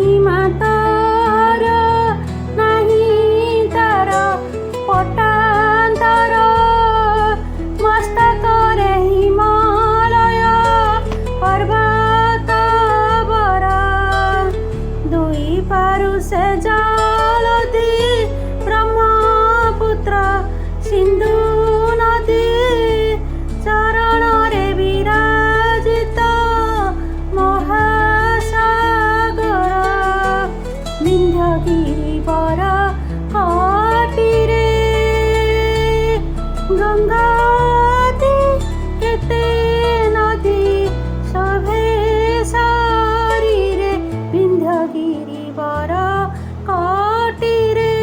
महिमा तार नहीं तार पटान्तर मस्तकरे हिमालय पर्वत बर दुई पारुषे जलधि ब्रह्मपुत्र सिन्धु नदी चरणरे विराजित महासागर विन्ध्यगिरिवर कटिरे गंगाती केते नदी सभे शरीरे विन्ध्यगिरिवर कटिरे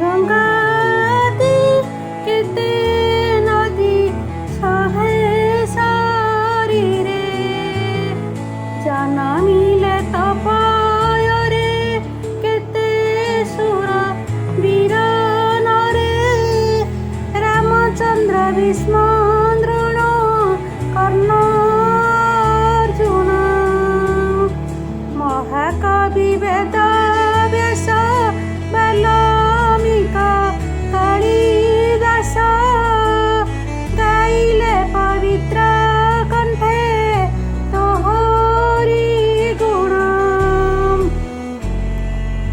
गंगाती केते नदी सभे शरीरे जनमिले तपयरे केते सुर वीर नरे रामचंद्र भीष्म द्रोण कर्ण अर्जुन महाकवि वेद व्यास बाल्मीक कालिदास गाइले पवित्र कंठे तोहरी गुण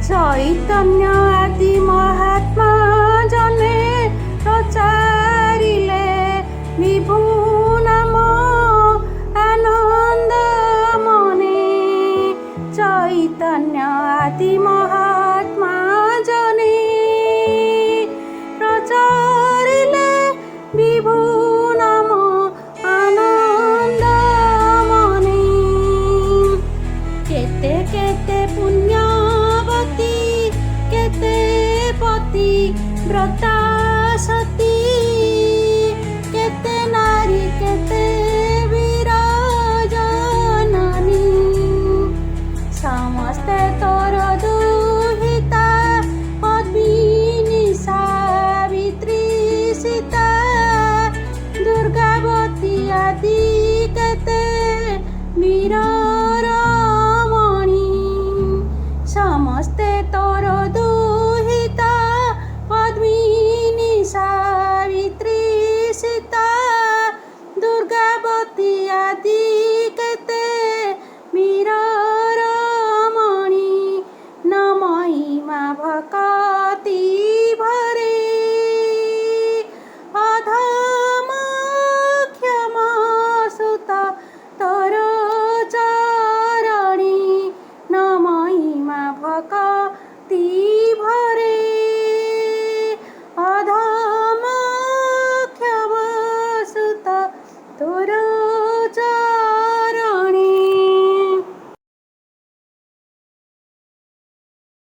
चैतन्य आदि महात्मा जने प्रचारिले विभु नाम आनंद मने चैतन्य आदि महात्मा जने प्रचारिले विभु नाम आनंद मने केते केते पुण्यवती केते पति व्रता सती केते नारी केते वीर जननी समस्ते तो